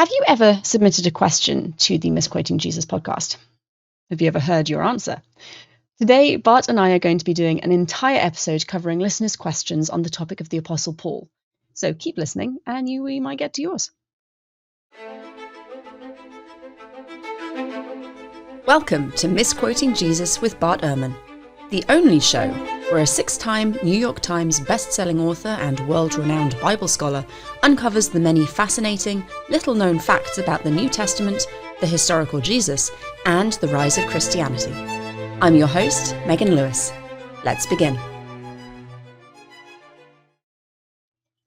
Have you ever submitted a question to the Misquoting Jesus podcast? Have you ever heard your answer? Today, Bart and I are going to be doing an entire episode covering listeners' questions on the topic of the Apostle Paul. So keep listening and we might get to yours. Welcome to Misquoting Jesus with Bart Ehrman, the only show where a 6-time New York Times best-selling author and world-renowned Bible scholar uncovers the many fascinating, little-known facts about the New Testament, the historical Jesus, and the rise of Christianity. I'm your host, Megan Lewis. Let's begin.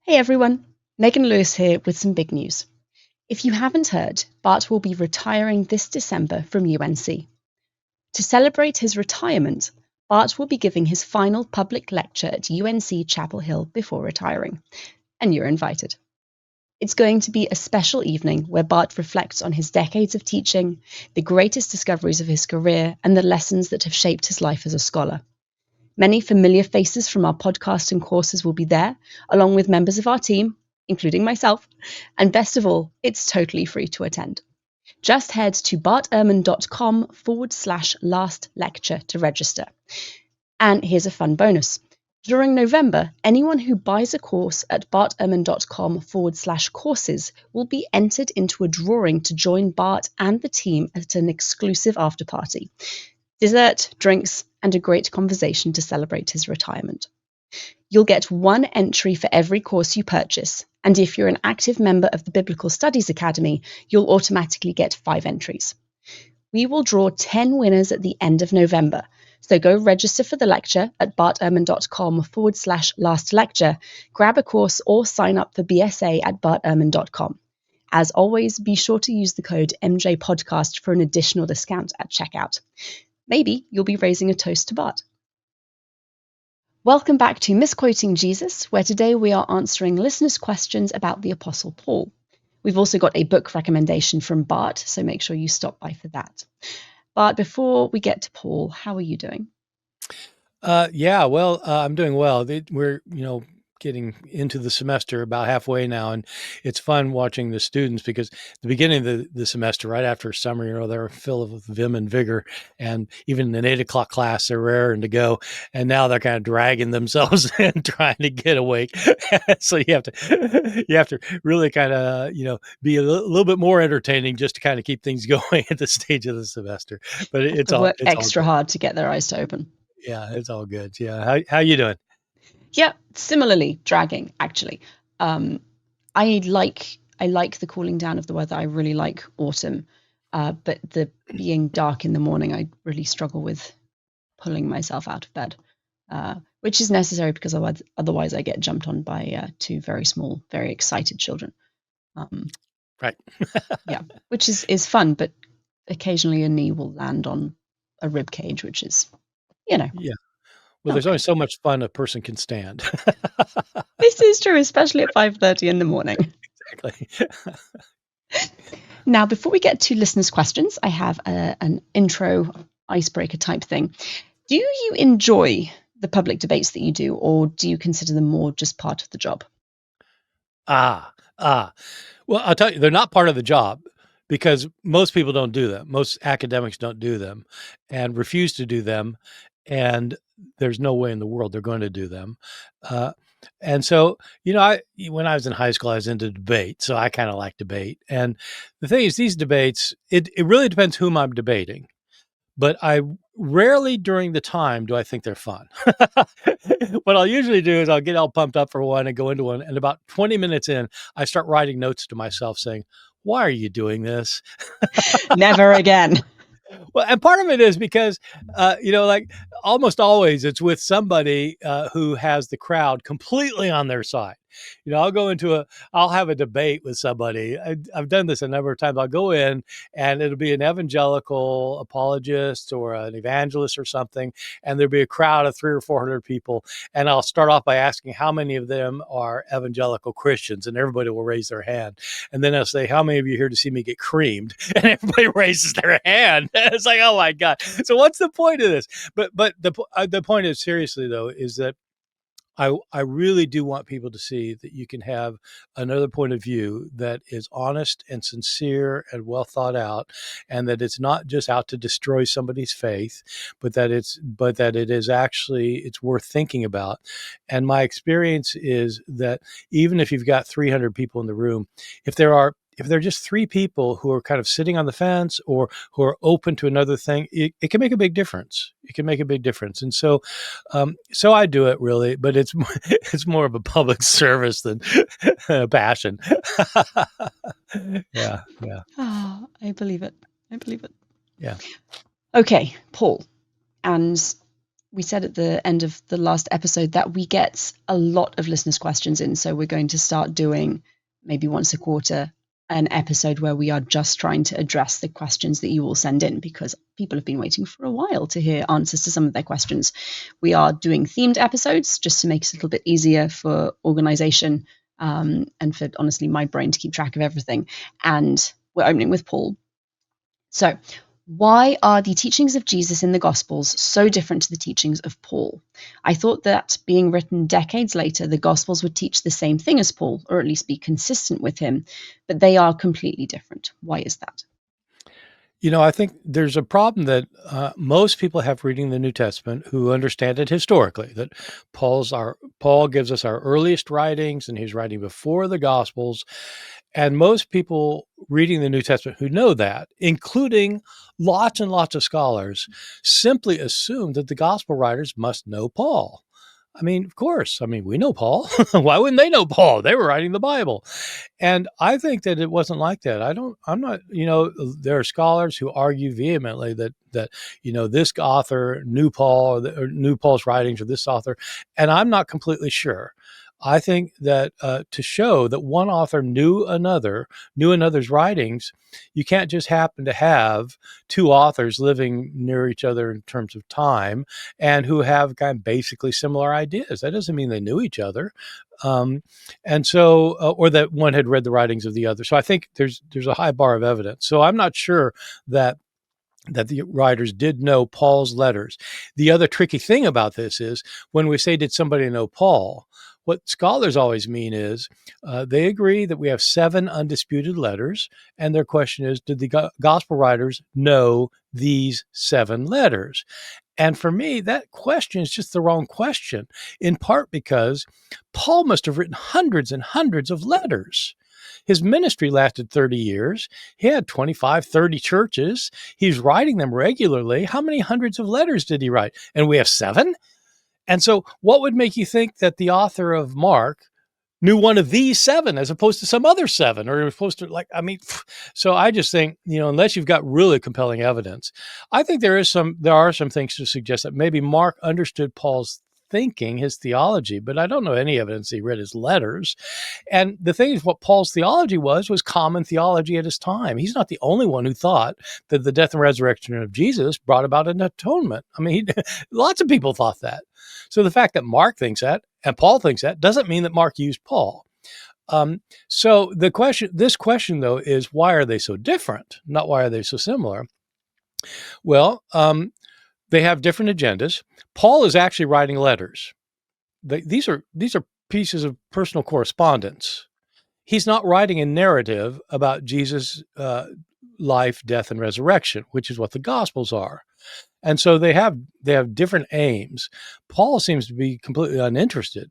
Hey everyone, Megan Lewis here with some big news. If you haven't heard, Bart will be retiring this December from UNC. To celebrate his retirement, Bart will be giving his final public lecture at UNC Chapel Hill before retiring, and you're invited. It's going to be a special evening where Bart reflects on his decades of teaching, the greatest discoveries of his career, and the lessons that have shaped his life as a scholar. Many familiar faces from our podcast and courses will be there, along with members of our team, including myself, and best of all, it's totally free to attend. Just head to bartehrman.com/last lecture to register. And here's a fun bonus. During November, anyone who buys a course at bartehrman.com/courses will be entered into a drawing to join Bart and the team at an exclusive after party. Dessert, drinks, and a great conversation to celebrate his retirement. You'll get one entry for every course you purchase, and if you're an active member of the Biblical Studies Academy, you'll automatically get 5 entries. We will draw 10 winners at the end of November, so go register for the lecture at bartehrman.com/last lecture, grab a course or sign up for BSA at bartehrman.com. As always, be sure to use the code MJPodcast for an additional discount at checkout. Maybe you'll be raising a toast to Bart. Welcome back to Misquoting Jesus, where today we are answering listeners' questions about the Apostle Paul. We've also got a book recommendation from Bart, so make sure you stop by for that. Bart, before we get to Paul, how are you doing? I'm doing well. We're, getting into the semester about halfway now, and it's fun watching the students because the beginning of the semester, right after summer, they're full of vim and vigor, and even in an 8 o'clock class, they're raring to go, and now they're kind of dragging themselves and trying to get awake. So you have to really kind of, be a little bit more entertaining just to kind of keep things going at the stage of the semester. But it's all extra hard to get their eyes to open. Yeah, it's all good. Yeah, how you doing? Yeah, similarly dragging, actually. I like the cooling down of the weather. I really like autumn, but the being dark in the morning, I really struggle with pulling myself out of bed, which is necessary because otherwise I get jumped on by 2 very small, very excited children. Right. Yeah, which is fun, but occasionally a knee will land on a rib cage, which is, Yeah. Well, there's only so much fun a person can stand. This is true, especially at 5:30 in the morning. Exactly. Now, before we get to listeners' questions, I have an intro icebreaker type thing. Do you enjoy the public debates that you do, or do you consider them more just part of the job? Well, I'll tell you, they're not part of the job because most people don't do them. Most academics don't do them and refuse to do them. And there's no way in the world they're going to do them. And so, when I was in high school, I was into debate. So I kind of like debate. And the thing is, these debates, it really depends whom I'm debating. But I rarely during the time do I think they're fun. What I'll usually do is I'll get all pumped up for one and go into one. And about 20 minutes in, I start writing notes to myself saying, why are you doing this? Never again. Well, and part of it is because, like almost always it's with somebody who has the crowd completely on their side. I'll have a debate with somebody. I've done this a number of times. I'll go in and it'll be an evangelical apologist or an evangelist or something. And there'll be a crowd of 300 or 400 people. And I'll start off by asking how many of them are evangelical Christians, and everybody will raise their hand. And then I'll say, how many of you here to see me get creamed? And everybody raises their hand. It's like, oh my God. So what's the point of this? But the point is, seriously though, is that I really do want people to see that you can have another point of view that is honest and sincere and well thought out, and that it's not just out to destroy somebody's faith, but that it is actually, it's worth thinking about. And my experience is that even if you've got 300 people in the room, if there are just three people who are kind of sitting on the fence or who are open to another thing, it can make a big difference. It can make a big difference. And so I do it really, but it's it's more of a public service than a passion. Yeah. Ah, I believe it. I believe it. Yeah. Okay, Paul. And we said at the end of the last episode that we get a lot of listeners' questions in. So we're going to start doing maybe once a quarter an episode where we are just trying to address the questions that you all send in, because people have been waiting for a while to hear answers to some of their questions. We are doing themed episodes just to make it a little bit easier for organization and for, honestly, my brain to keep track of everything. And we're opening with Paul. So, why are the teachings of Jesus in the Gospels so different to the teachings of Paul? I thought that being written decades later, the Gospels would teach the same thing as Paul, or at least be consistent with him, but they are completely different. Why is that? I think there's a problem that most people have reading the New Testament who understand it historically, that Paul gives us our earliest writings, and he's writing before the Gospels. And most people reading the New Testament who know that, including lots and lots of scholars, simply assume that the Gospel writers must know Paul. I mean, of course. I mean, we know Paul. Why wouldn't they know Paul? They were writing the Bible. And I think that it wasn't like that. I'm not, there are scholars who argue vehemently that this author knew Paul or knew Paul's writings, or this author. And I'm not completely sure. I think that to show that one author knew another's writings, you can't just happen to have two authors living near each other in terms of time and who have kind of basically similar ideas. That doesn't mean they knew each other. And so, or that one had read the writings of the other. So I think there's a high bar of evidence. So I'm not sure that the writers did know Paul's letters. The other tricky thing about this is when we say, did somebody know Paul? What scholars always mean is they agree that we have 7 undisputed letters, and their question is, did the gospel writers know these 7 letters? And for me, that question is just the wrong question, in part because Paul must have written hundreds and hundreds of letters. His ministry lasted 30 years. He had 25, 30 churches. He's writing them regularly. How many hundreds of letters did he write? And we have 7? And so what would make you think that the author of Mark knew one of these 7 as opposed to some other 7, or opposed to so I just think, unless you've got really compelling evidence, I think there are some things to suggest that maybe Mark understood Paul's thinking, his theology, but I don't know any evidence he read his letters. And the thing is, what Paul's theology was common theology at his time. He's not the only one who thought that the death and resurrection of Jesus brought about an atonement. I mean, lots of people thought that. So the fact that Mark thinks that and Paul thinks that doesn't mean that Mark used Paul. So this question though is, why are they so different? Not why are they so similar? Well, they have different agendas. Paul is actually writing letters. These are pieces of personal correspondence. He's not writing a narrative about Jesus' life, death, and resurrection, which is what the Gospels are. And so they have different aims. Paul seems to be completely uninterested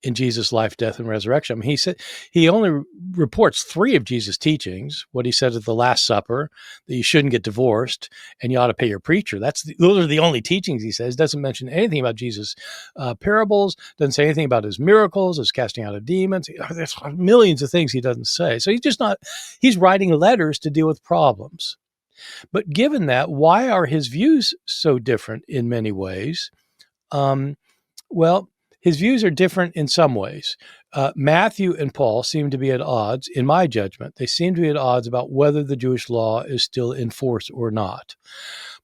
in Jesus' life, death, and resurrection. I mean, he said he only reports 3 of Jesus' teachings: what he said at the Last Supper, that you shouldn't get divorced and you ought to pay your preacher. Those are the only teachings he says. Doesn't mention anything about Jesus' parables. Doesn't say anything about his miracles, his casting out of demons. There's millions of things he doesn't say. So he's writing letters to deal with problems. But given that, why are his views so different in many ways? Well, his views are different in some ways. Matthew and Paul seem to be at odds, in my judgment. They seem to be at odds about whether the Jewish law is still in force or not.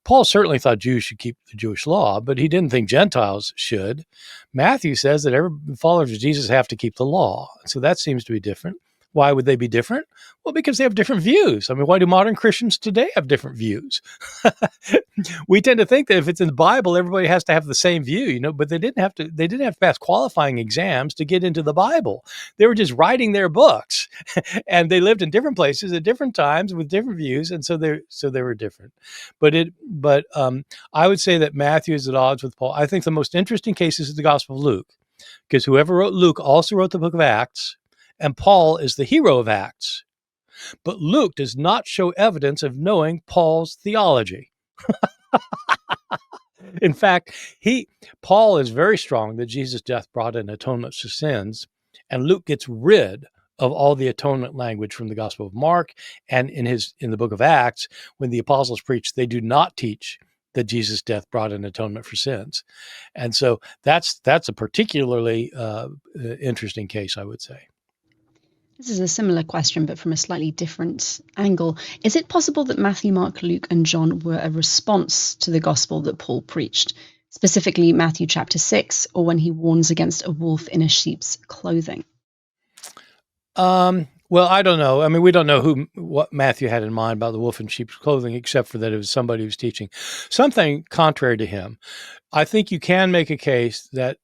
Paul certainly thought Jews should keep the Jewish law, but he didn't think Gentiles should. Matthew says that every followers of Jesus have to keep the law. So that seems to be different. Why would they be different? Well, because they have different views. I mean, why do modern Christians today have different views? We tend to think that if it's in the Bible, everybody has to have the same view, but they didn't have to pass qualifying exams to get into the Bible. They were just writing their books and they lived in different places at different times with different views. And so they were different. But I would say that Matthew is at odds with Paul. I think the most interesting case is the Gospel of Luke, because whoever wrote Luke also wrote the book of Acts, and Paul is the hero of Acts. But Luke does not show evidence of knowing Paul's theology. In fact, Paul is very strong that Jesus' death brought an atonement for sins, and Luke gets rid of all the atonement language from the Gospel of Mark, and in the book of Acts, when the apostles preach, they do not teach that Jesus' death brought an atonement for sins. And so that's a particularly interesting case, I would say. This is a similar question, but from a slightly different angle. Is it possible that Matthew, Mark, Luke, and John were a response to the gospel that Paul preached, specifically Matthew chapter 6, or when he warns against a wolf in a sheep's clothing? Well, I don't know. I mean, we don't know what Matthew had in mind about the wolf in sheep's clothing, except for that it was somebody who was teaching something contrary to him. I think you can make a case that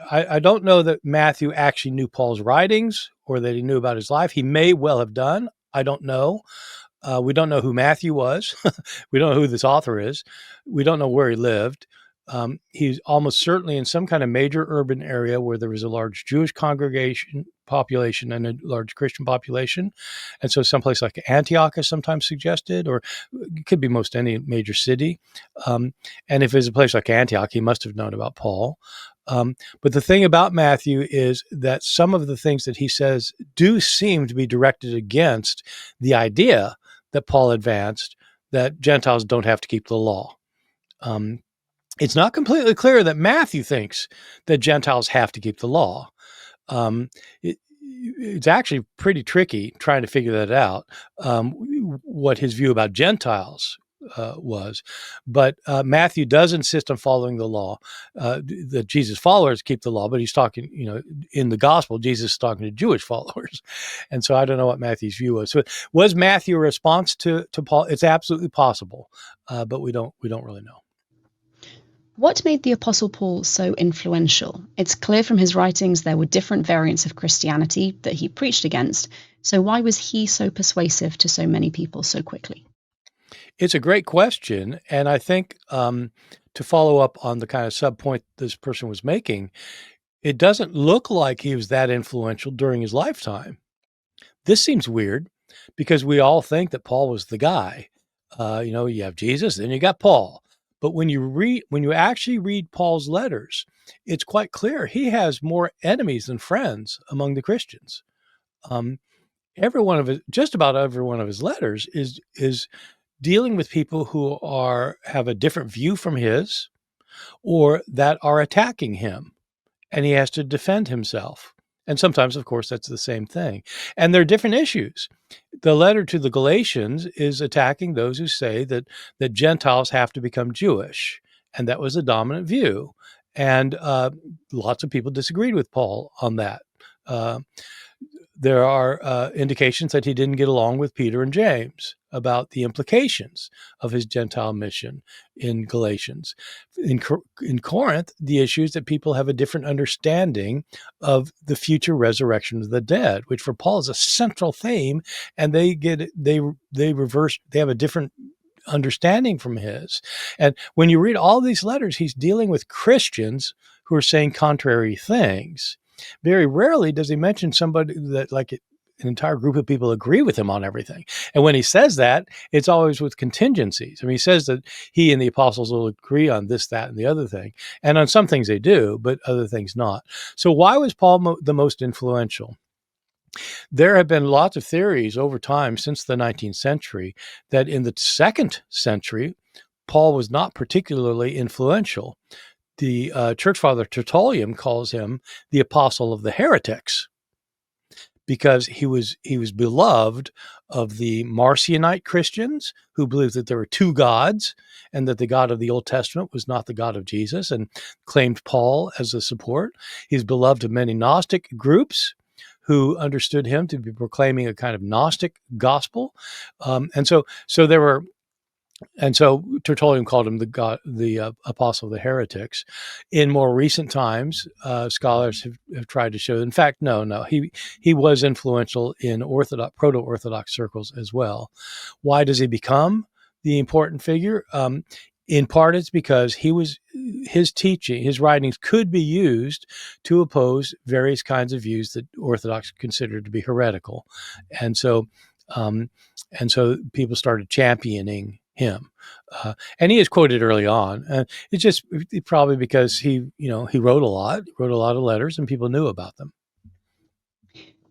I don't know that Matthew actually knew Paul's writings or that he knew about his life. He may well have done. I don't know. We don't know who Matthew was. We don't know who this author is. We don't know where he lived. He's almost certainly in some kind of major urban area where there was a large Jewish population and a large Christian population. And so someplace like Antioch is sometimes suggested, or it could be most any major city. And if it's a place like Antioch, he must have known about Paul. But the thing about Matthew is that some of the things that he says do seem to be directed against the idea that Paul advanced, that Gentiles don't have to keep the law. It's not completely clear that Matthew thinks that Gentiles have to keep the law. It's actually pretty tricky trying to figure that out, what his view about Gentiles was. But Matthew does insist on following the law. The Jesus followers keep the law, but he's talking, in the gospel, Jesus is talking to Jewish followers. And so I don't know what Matthew's view was. So was Matthew a response to Paul? It's absolutely possible, but we don't really know. What made the Apostle Paul so influential? It's clear from his writings there were different variants of Christianity that he preached against. So why was he so persuasive to so many people so quickly? It's a great question. And I think to follow up on the kind of sub-point this person was making, it doesn't look like he was that influential during his lifetime. This seems weird because we all think that Paul was the guy. You have Jesus, then you got Paul. But when you actually read Paul's letters, it's quite clear he has more enemies than friends among the Christians. Just about every one of his letters is dealing with people who have a different view from his, or that are attacking him, and he has to defend himself. And sometimes, of course, that's the same thing. And there are different issues. The letter to the Galatians is attacking those who say that Gentiles have to become Jewish. And that was a dominant view. And lots of people disagreed with Paul on that. There are indications that he didn't get along with Peter and James about the implications of his Gentile mission in Galatians. In Corinth, the issue is that people have a different understanding of the future resurrection of the dead, which for Paul is a central theme, and they have a different understanding from his. And when you read all these letters, he's dealing with Christians who are saying contrary things. Very rarely does he mention somebody that an entire group of people agree with him on everything. And when he says that, it's always with contingencies. I mean, he says that he and the apostles will agree on this, that, and the other thing. And on some things they do, but other things not. So why was Paul the most influential? There have been lots of theories over time since the 19th century that in the 2nd century, Paul was not particularly influential. The church father Tertullian calls him the apostle of the heretics, because he was beloved of the Marcionite Christians who believed that there were two gods and that the God of the Old Testament was not the God of Jesus, and claimed Paul as a support. He's beloved of many Gnostic groups who understood him to be proclaiming a kind of Gnostic gospel. So there were, and so Tertullian called him the apostle of the heretics. In more recent times, scholars have tried to show. In fact, no, he was influential in proto-Orthodox circles as well. Why does he become the important figure? In part, it's because his teaching, his writings could be used to oppose various kinds of views that Orthodox considered to be heretical, and so um, people started championing him. And he is quoted early on. It's just probably because he wrote a lot of letters, and people knew about them.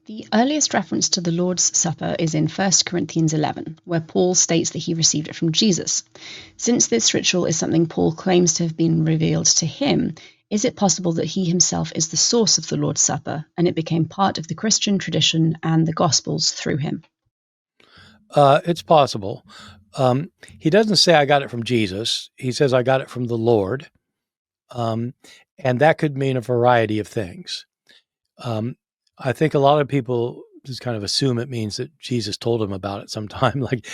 The earliest reference to the Lord's Supper is in 1 Corinthians 11, where Paul states that he received it from Jesus. Since this ritual is something Paul claims to have been revealed to him, is it possible that he himself is the source of the Lord's Supper, and it became part of the Christian tradition and the Gospels through him? It's possible. He doesn't say I got it from Jesus. He says I got it from the Lord. And that could mean a variety of things. I think a lot of people just kind of assume it means that Jesus told him about it sometime, like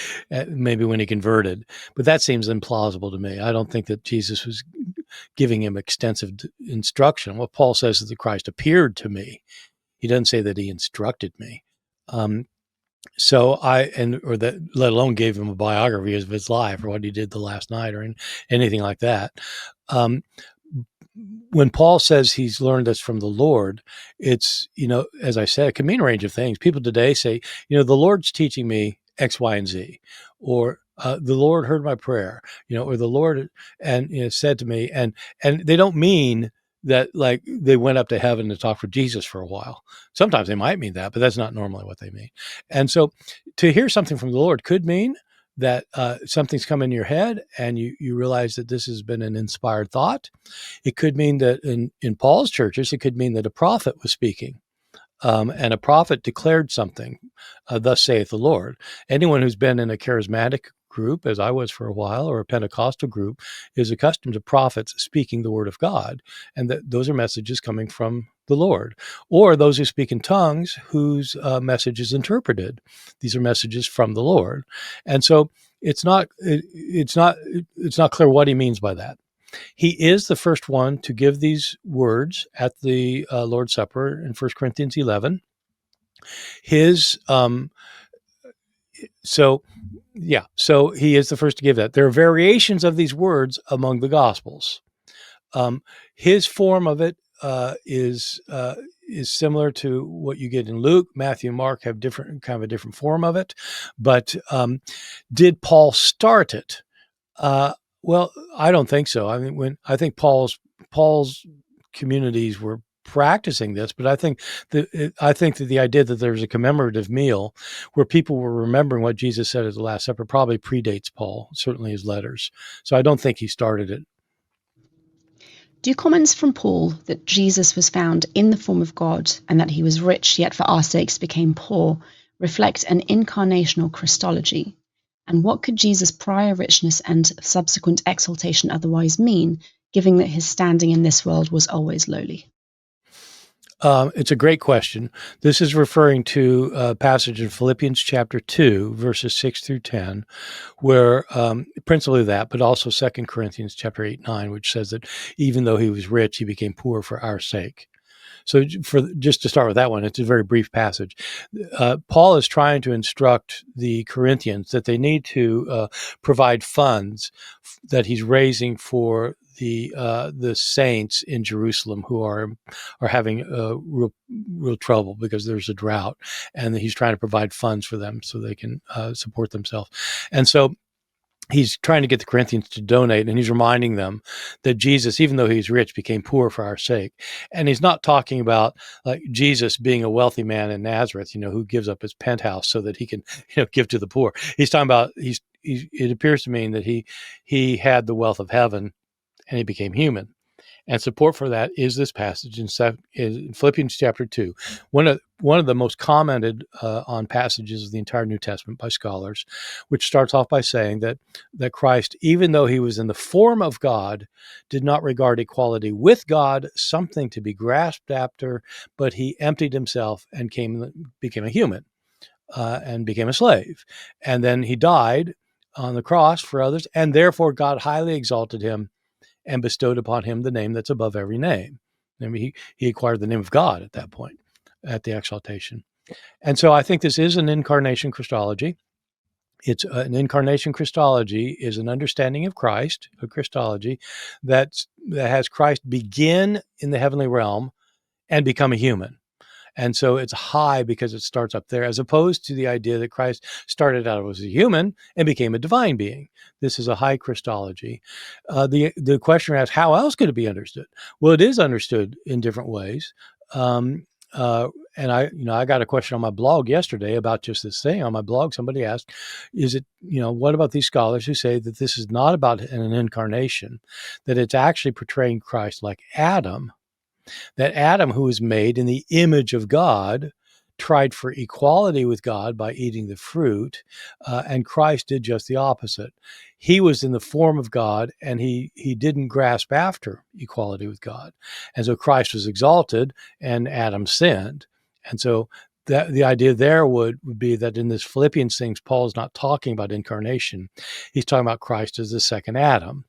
maybe when he converted. But that seems implausible to me. I don't think that Jesus was giving him extensive instruction. Well, Paul says that the Christ appeared to me. He doesn't say that he instructed me. Or that, let alone gave him a biography of his life or what he did the last night or anything like that. When Paul says he's learned this from the Lord, it's, as I said, it can mean a range of things. People today say, the Lord's teaching me X, Y, and Z, or the Lord heard my prayer, or the Lord said to me, and they don't mean that like they went up to heaven to talk with Jesus for a while. Sometimes they might mean that, but that's not normally what they mean. And so to hear something from the Lord could mean that something's come in your head and you realize that this has been an inspired thought. It could mean that in Paul's churches, it could mean that a prophet was speaking. And a prophet declared something, thus saith the Lord. Anyone who's been in a charismatic group, as I was for a while, or a Pentecostal group, is accustomed to prophets speaking the word of God. And that those are messages coming from the Lord. Or those who speak in tongues whose message is interpreted. These are messages from the Lord. And so it's not clear what he means by that. He is the first one to give these words at the Lord's Supper in 1 Corinthians 11. So he is the first to give that. There are variations of these words among the Gospels. His form of it is similar to what you get in Luke. Matthew and Mark have a different form of it. But did Paul start it? Well, I don't think so. I mean, I think Paul's communities were practicing this, but I think that the idea that there's a commemorative meal where people were remembering what Jesus said at the Last Supper probably predates Paul, certainly his letters. So I don't think he started it. Do comments from Paul that Jesus was found in the form of God and that he was rich yet for our sakes became poor reflect an incarnational Christology? And what could Jesus' prior richness and subsequent exaltation otherwise mean, given that his standing in this world was always lowly? It's a great question. This is referring to a passage in Philippians chapter 2, verses 6 through 10, where principally that, but also 2 Corinthians chapter 8, 9, which says that even though he was rich, he became poor for our sake. So just to start with that one, it's a very brief passage. Paul is trying to instruct the Corinthians that they need to provide funds that he's raising for the saints in Jerusalem who are having real trouble because there's a drought, and he's trying to provide funds for them so they can support themselves. And so he's trying to get the Corinthians to donate, and he's reminding them that Jesus, even though he's rich, became poor for our sake. And he's not talking about like Jesus being a wealthy man in Nazareth, who gives up his penthouse so that he can, give to the poor. He's talking about it appears to mean that he had the wealth of heaven and he became human. And support for that is this passage in Philippians chapter 2. One of the most commented on passages of the entire New Testament by scholars, which starts off by saying that Christ, even though he was in the form of God, did not regard equality with God something to be grasped after, but he emptied himself and became a human and became a slave. And then he died on the cross for others, and therefore God highly exalted him and bestowed upon him the name that's above every name. I mean, he acquired the name of God at that point, at the exaltation. And so I think this is an incarnation Christology. It's an incarnation Christology is an understanding of Christ, a Christology that has Christ begin in the heavenly realm and become a human. And so it's high because it starts up there, as opposed to the idea that Christ started out as a human and became a divine being. This is a high Christology. The question asks, how else could it be understood? Well, it is understood in different ways. And I got a question on my blog yesterday about just this thing. On my blog, somebody asked, what about these scholars who say that this is not about an incarnation, that it's actually portraying Christ like Adam, that Adam, who was made in the image of God, tried for equality with God by eating the fruit, and Christ did just the opposite. He was in the form of God, and he didn't grasp after equality with God. And so Christ was exalted, and Adam sinned. And so the idea there would be that in this Philippians things, Paul's not talking about incarnation. He's talking about Christ as the second Adam.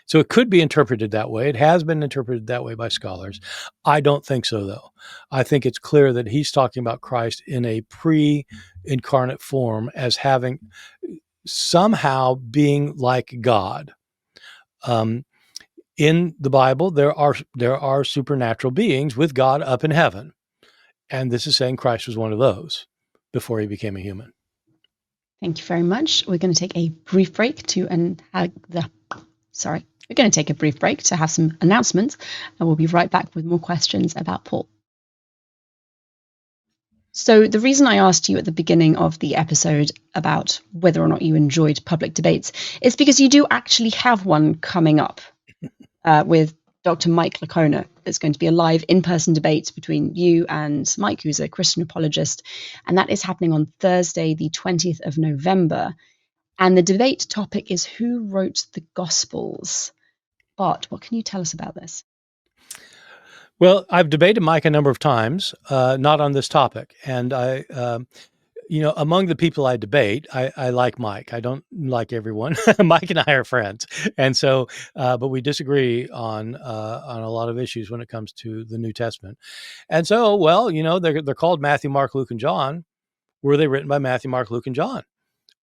So it could be interpreted that way. It has been interpreted that way by scholars. I don't think so, though. I think it's clear that he's talking about Christ in a pre-incarnate form as having somehow being like God. In the Bible, there are supernatural beings with God up in heaven. And this is saying Christ was one of those before he became a human. Thank you very much. We're going to take a brief break We're going to take a brief break to have some announcements, and we'll be right back with more questions about Paul. So the reason I asked you at the beginning of the episode about whether or not you enjoyed public debates is because you do actually have one coming up with Dr. Mike Licona. There's going to be a live in-person debate between you and Mike, who's a Christian apologist, and that is happening on Thursday, the 20th of November. And the debate topic is who wrote the Gospels? Bart, what can you tell us about this? Well, I've debated Mike a number of times, not on this topic. And among the people I debate, I like Mike. I don't like everyone. Mike and I are friends. And so, but we disagree on a lot of issues when it comes to the New Testament. And so, well, they're called Matthew, Mark, Luke, and John. Were they written by Matthew, Mark, Luke, and John?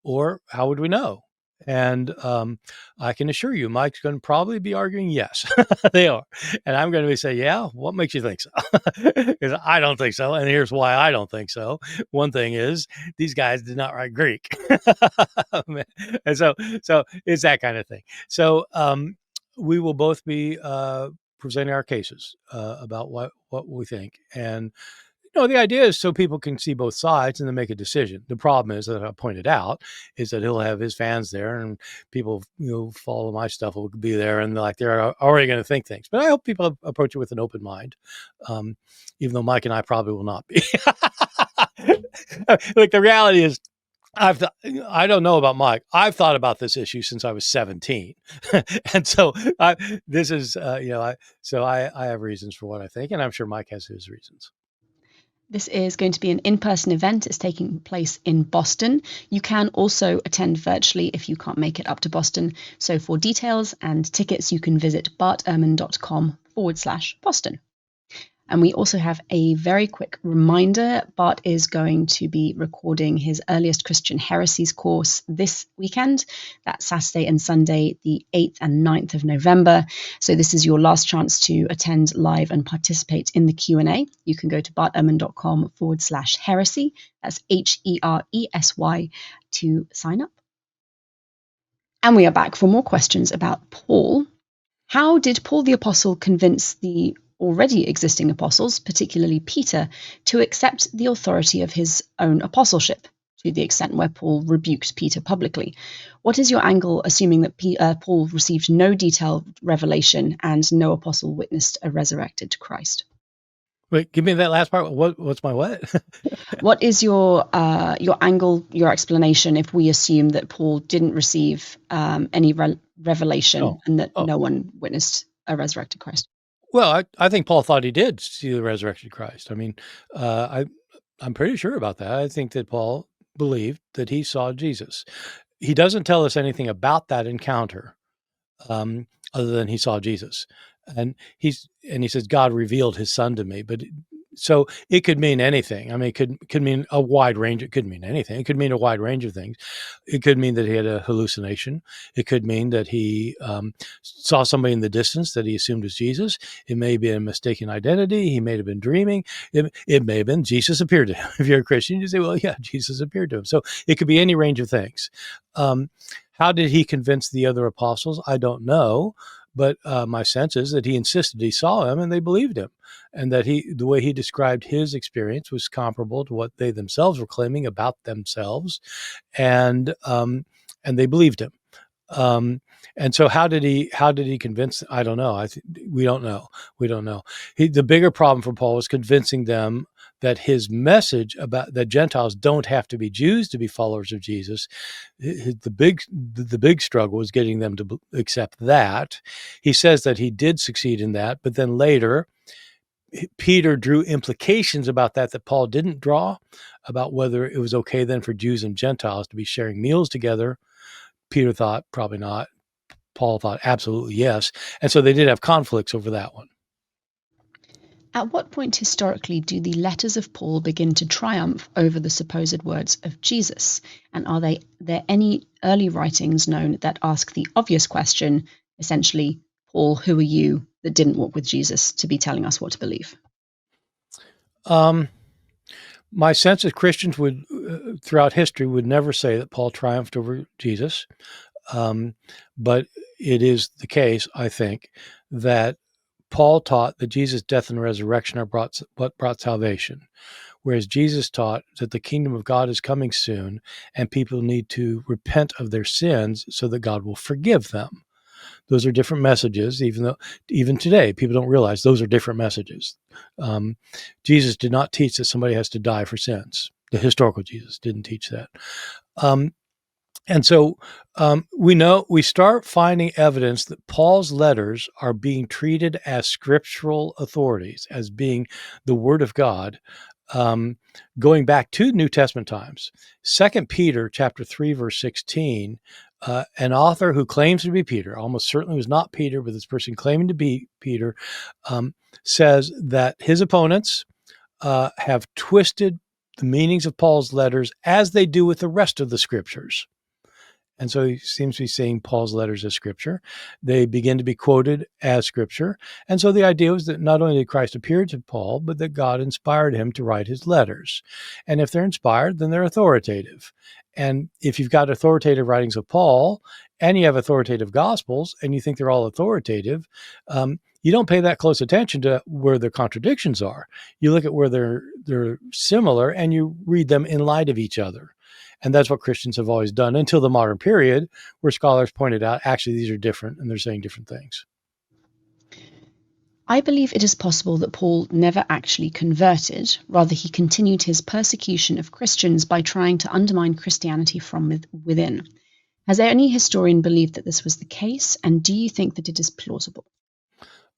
Or how would we know? And I can assure you, Mike's going to probably be arguing, yes, they are. And I'm going to say, yeah, what makes you think so? Because I don't think so. And here's why I don't think so. One thing is these guys did not write Greek. And so it's that kind of thing. So we will both be presenting our cases about what we think. And the idea is so people can see both sides and then make a decision. The problem is, that I pointed out, is that he'll have his fans there, and people follow my stuff will be there, and they're already going to think things. But I hope people approach it with an open mind, even though Mike and I probably will not be. Like, the reality is, I don't know about Mike. I've thought about this issue since I was 17. And so I have reasons for what I think, and I'm sure Mike has his reasons. This is going to be an in-person event. It's taking place in Boston. You can also attend virtually if you can't make it up to Boston. So for details and tickets, you can visit bartehrman.com/Boston. And we also have a very quick reminder. Bart is going to be recording his Earliest Christian Heresies course this weekend. That's Saturday and Sunday, the 8th and 9th of November. So this is your last chance to attend live and participate in the Q&A. You can go to bartehrman.com/heresy. That's HERESY to sign up. And we are back for more questions about Paul. How did Paul the Apostle convince the already existing apostles, particularly Peter, to accept the authority of his own apostleship? to the extent where Paul rebukes Peter publicly. What is your angle, assuming that Paul received no detailed revelation and no apostle witnessed a resurrected Christ? Wait, give me that last part. What's my what? What is your angle, your explanation, if we assume that Paul didn't receive any revelation and that no one witnessed a resurrected Christ? Well, I think Paul thought he did see the resurrected Christ. I mean, I'm pretty sure about that. I think that Paul believed that he saw Jesus. He doesn't tell us anything about that encounter, other than he saw Jesus, and he says God revealed His Son to me. But so it could mean anything. I mean, it could mean a wide range. It could mean anything. It could mean a wide range of things. It could mean that he had a hallucination. It could mean that he saw somebody in the distance that he assumed was Jesus. It may be a mistaken identity. He may have been dreaming. It may have been Jesus appeared to him. If you're a Christian, you say, well, yeah, Jesus appeared to him. So it could be any range of things. How did he convince the other apostles? I don't know. But my sense is that he insisted he saw him and they believed him, and that the way he described his experience was comparable to what they themselves were claiming about themselves, and they believed him. And so how did he convince? I don't know. We don't know. The bigger problem for Paul was convincing them that his message about that Gentiles don't have to be Jews to be followers of Jesus. The big struggle was getting them to accept that. He says that he did succeed in that, but then later Peter drew implications about that Paul didn't draw, about whether it was okay then for Jews and Gentiles to be sharing meals together. Peter thought probably not. Paul thought absolutely yes. And so they did have conflicts over that one. At what point historically do the letters of Paul begin to triumph over the supposed words of Jesus? And are there any early writings known that ask the obvious question, essentially, Paul, who are you that didn't walk with Jesus to be telling us what to believe? My sense is Christians would, throughout history, would never say that Paul triumphed over Jesus. But it is the case, I think, that Paul taught that Jesus' death and resurrection are what brought salvation, whereas Jesus taught that the kingdom of God is coming soon and people need to repent of their sins so that God will forgive them. Those are different messages, even today, people don't realize those are different messages. Jesus did not teach that somebody has to die for sins. The historical Jesus didn't teach that. And so we start finding evidence that Paul's letters are being treated as scriptural authorities, as being the Word of God, going back to New Testament times. 2 Peter chapter 3, verse 16, an author who claims to be Peter, almost certainly was not Peter, but this person claiming to be Peter, says that his opponents have twisted the meanings of Paul's letters as they do with the rest of the scriptures. And so he seems to be seeing Paul's letters as scripture. They begin to be quoted as scripture. And so the idea was that not only did Christ appear to Paul, but that God inspired him to write his letters. And if they're inspired, then they're authoritative. And if you've got authoritative writings of Paul and you have authoritative gospels and you think they're all authoritative, you don't pay that close attention to where the contradictions are. You look at where they're similar and you read them in light of each other. And that's what Christians have always done until the modern period, where scholars pointed out, actually, these are different and they're saying different things. I believe it is possible that Paul never actually converted. Rather, he continued his persecution of Christians by trying to undermine Christianity from within. Has any historian believed that this was the case? And do you think that it is plausible?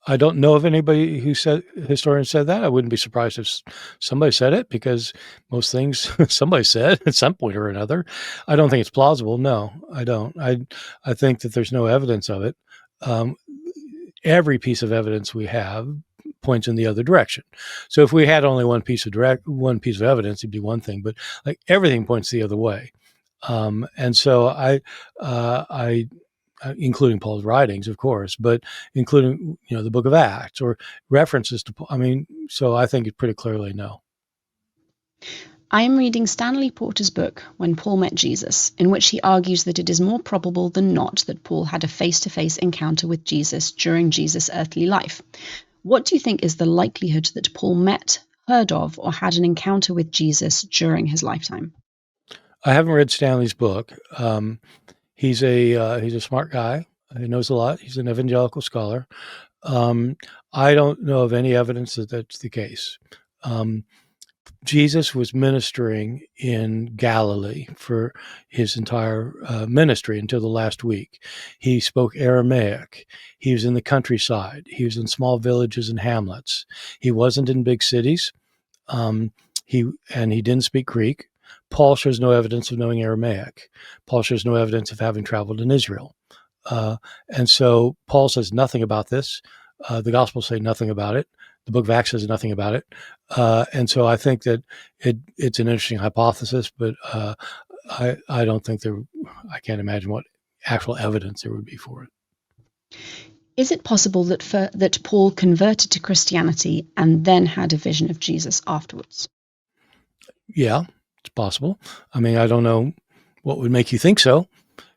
I don't know of anybody historian said that. I wouldn't be surprised if somebody said it, because most things somebody said at some point or another. I don't think it's plausible. No, I don't. I think that there's no evidence of it. Every piece of evidence we have points in the other direction. So if we had only one piece of evidence, it'd be one thing, but like everything points the other way. And so I including Paul's writings, of course, but including, the book of Acts or references to Paul. I mean, so I think it's pretty clearly no. I am reading Stanley Porter's book, When Paul Met Jesus, in which he argues that it is more probable than not that Paul had a face-to-face encounter with Jesus during Jesus' earthly life. What do you think is the likelihood that Paul met, heard of, or had an encounter with Jesus during his lifetime? I haven't read Stanley's book. He's a smart guy. He knows a lot. He's an evangelical scholar. I don't know of any evidence that that's the case. Jesus was ministering in Galilee for his entire ministry until the last week. He spoke Aramaic. He was in the countryside. He was in small villages and hamlets. He wasn't in big cities. He didn't speak Greek. Paul shows no evidence of knowing Aramaic. Paul shows no evidence of having traveled in Israel. And so Paul says nothing about this. The Gospels say nothing about it. The book of Acts says nothing about it. And so I think that it's an interesting hypothesis, but I don't think I can't imagine what actual evidence there would be for it. Is it possible that Paul converted to Christianity and then had a vision of Jesus afterwards? Yeah, it's possible. I mean, I don't know what would make you think so.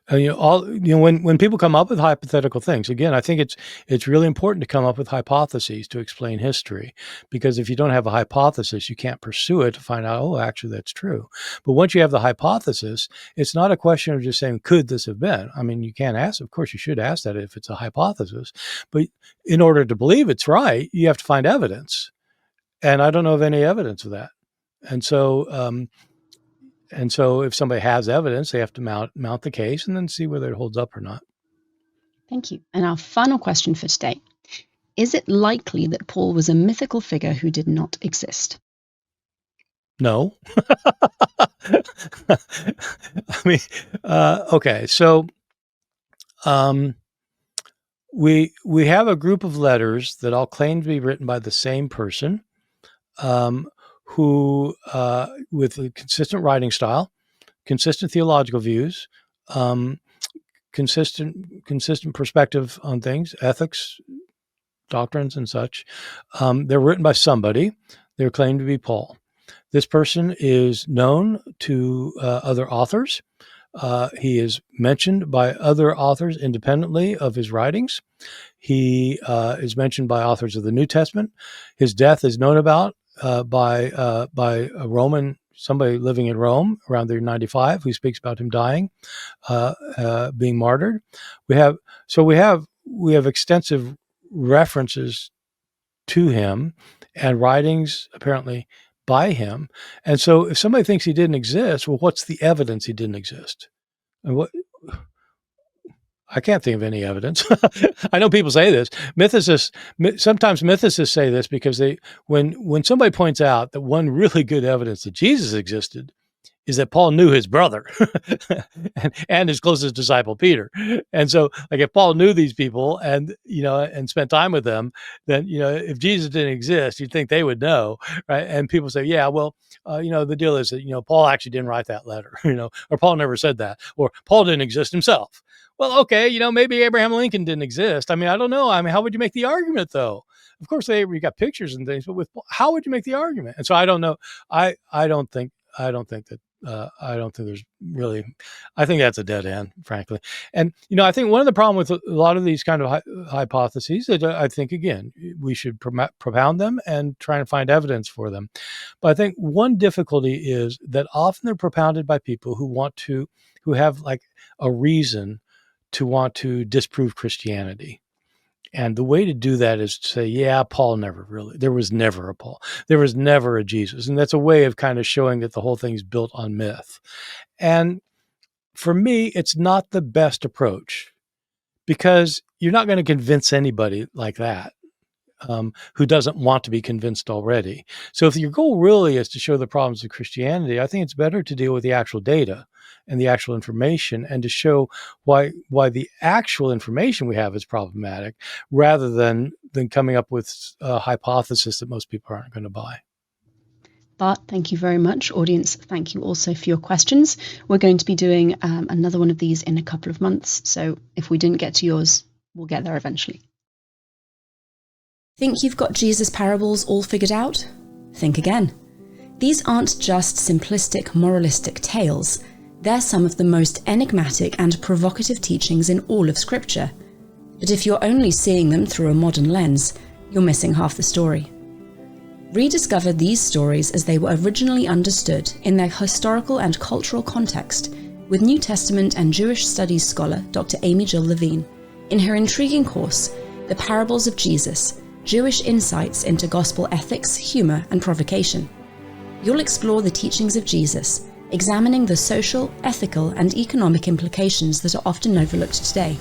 When people come up with hypothetical things, again, I think it's really important to come up with hypotheses to explain history, because if you don't have a hypothesis, you can't pursue it to find out, oh, actually, that's true. But once you have the hypothesis, it's not a question of just saying, could this have been? I mean, you can't ask. Of course, you should ask that if it's a hypothesis. But in order to believe it's right, you have to find evidence. And I don't know of any evidence of that. And so if somebody has evidence, they have to mount the case and then see whether it holds up or not. Thank you. And our final question for today. Is it likely that Paul was a mythical figure who did not exist? No. I mean, okay. So we have a group of letters that all claim to be written by the same person, who, with a consistent writing style, consistent theological views, consistent perspective on things, ethics, doctrines, and such. They're written by somebody. They're claimed to be Paul. This person is known to other authors. He is mentioned by other authors independently of his writings. He is mentioned by authors of the New Testament. His death is known about by a Roman, somebody living in Rome around the year 95, who speaks about him dying, being martyred. We have extensive references to him and writings apparently by him. And so if somebody thinks he didn't exist, well, what's the evidence he didn't exist? And I can't think of any evidence. I know people say this. Sometimes mythicists say this because when somebody points out that one really good evidence that Jesus existed is that Paul knew his brother and his closest disciple, Peter. And so, like, if Paul knew these people and spent time with them, then, if Jesus didn't exist, you'd think they would know, right? And people say, yeah, well, the deal is that, Paul actually didn't write that letter, or Paul never said that, or Paul didn't exist himself. Well, okay, maybe Abraham Lincoln didn't exist. I mean, I don't know. I mean, how would you make the argument, though? Of course, we got pictures and things, but how would you make the argument? And so I don't know. I don't think there's really, I think that's a dead end, frankly. And, I think one of the problems with a lot of these kind of hypotheses is that I think, again, we should propound them and try and find evidence for them. But I think one difficulty is that often they're propounded by people who have like a reason to want to disprove Christianity. And the way to do that is to say, yeah, there was never a Paul. There was never a Jesus. And that's a way of kind of showing that the whole thing is built on myth. And for me, it's not the best approach, because you're not going to convince anybody like that who doesn't want to be convinced already. So if your goal really is to show the problems of Christianity, I think it's better to deal with the actual data and the actual information, and to show why the actual information we have is problematic, rather than coming up with a hypothesis that most people aren't going to buy. Bart, thank you very much. Audience, thank you also for your questions. We're going to be doing another one of these in a couple of months, so if we didn't get to yours, we'll get there eventually. Think you've got Jesus' parables all figured out? Think again. These aren't just simplistic moralistic tales. They're some of the most enigmatic and provocative teachings in all of Scripture. But if you're only seeing them through a modern lens, you're missing half the story. Rediscover these stories as they were originally understood in their historical and cultural context with New Testament and Jewish Studies scholar Dr. Amy Jill Levine in her intriguing course, The Parables of Jesus, Jewish Insights into Gospel Ethics, Humor and Provocation. You'll explore the teachings of Jesus, examining the social, ethical and economic implications that are often overlooked today.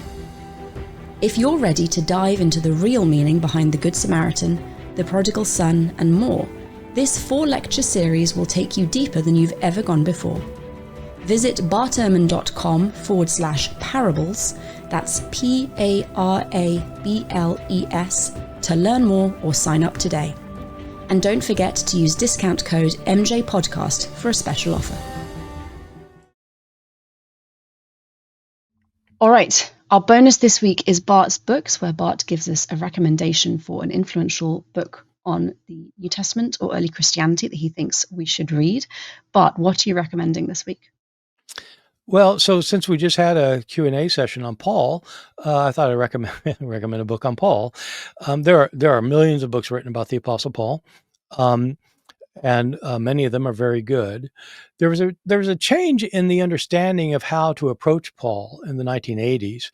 If you're ready to dive into the real meaning behind the Good Samaritan, the Prodigal Son and more, this 4-lecture series will take you deeper than you've ever gone before. Visit bartehrman.com/parables, that's PARABLES, to learn more or sign up today. And don't forget to use discount code MJPodcast for a special offer. All right, our bonus this week is Bart's books, where Bart gives us a recommendation for an influential book on the New Testament or early Christianity that he thinks we should read. Bart, what are you recommending this week? Well, so since we just had a Q&A session on Paul, I thought I'd recommend a book on Paul. There are millions of books written about the Apostle Paul, and many of them are very good. There was a change in the understanding of how to approach Paul in the 1980s,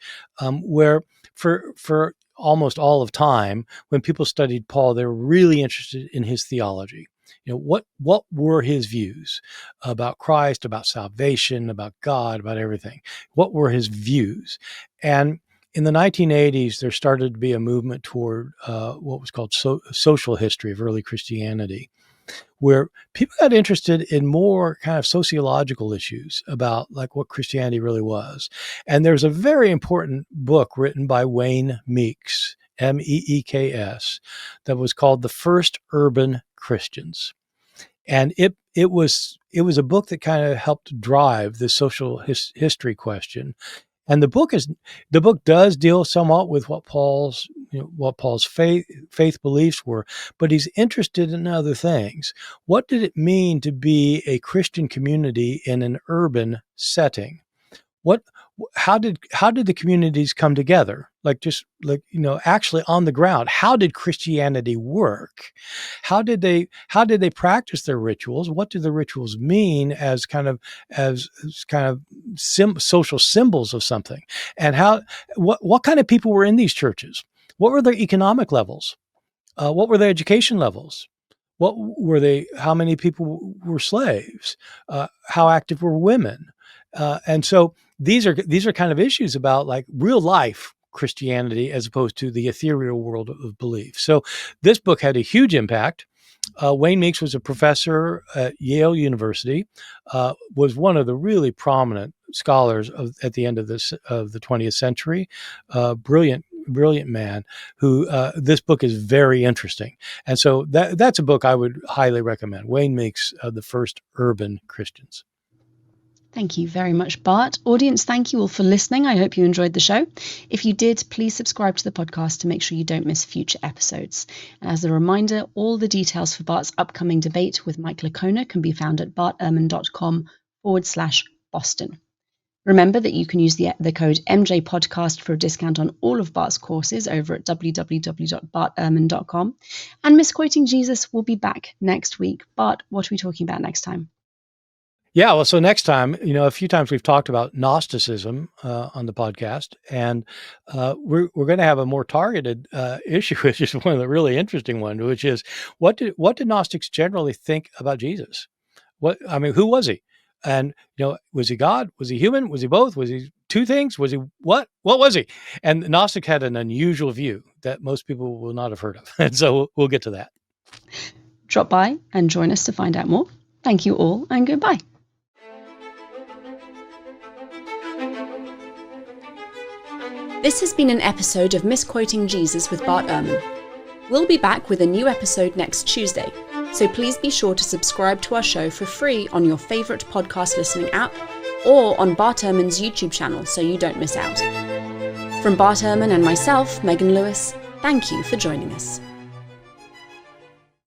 where for almost all of time, when people studied Paul, they were really interested in his theology. You know, what were his views about Christ, about salvation, about God, about everything? What were his views? And in the 1980s, there started to be a movement toward what was called social history of early Christianity, where people got interested in more kind of sociological issues about like what Christianity really was. And there's a very important book written by Wayne Meeks, Meeks, that was called The First Urban Christians. And it was a book that kind of helped drive the social history question. And the book does deal somewhat with what Paul's faith beliefs were, but he's interested in other things. What did it mean to be a Christian community in an urban setting? How did the communities come together? Actually on the ground, how did Christianity work? How did they practice their rituals? What do the rituals mean as kind of social symbols of something? And what kind of people were in these churches? What were their economic levels? What were their education levels? What were they? How many people were slaves? How active were women? And so these are kind of issues about like real life Christianity as opposed to the ethereal world of belief. So this book had a huge impact. Wayne Meeks was a professor at Yale University, was one of the really prominent scholars at the end of the 20th century. Brilliant man who this book is very interesting. And so that's a book I would highly recommend. Wayne Meeks, The First Urban Christians. Thank you very much, Bart. Audience, thank you all for listening. I hope you enjoyed the show. If you did, please subscribe to the podcast to make sure you don't miss future episodes. And as a reminder, all the details for Bart's upcoming debate with Mike Licona can be found at bartehrman.com/Boston. Remember that you can use the code MJPodcast for a discount on all of Bart's courses over at www.bartehrman.com. And Misquoting Jesus will be back next week. Bart, what are we talking about next time? Yeah, well, so next time, a few times we've talked about Gnosticism on the podcast, and we're going to have a more targeted issue, which is one of the really interesting ones, which is what did Gnostics generally think about Jesus? Who was he? And was he God? Was he human? Was he both? Was he two things? Was he what? What was he? And Gnostics had an unusual view that most people will not have heard of, and so we'll get to that. Drop by and join us to find out more. Thank you all, and goodbye. This has been an episode of Misquoting Jesus with Bart Ehrman. We'll be back with a new episode next Tuesday, so please be sure to subscribe to our show for free on your favourite podcast listening app or on Bart Ehrman's YouTube channel so you don't miss out. From Bart Ehrman and myself, Megan Lewis, thank you for joining us.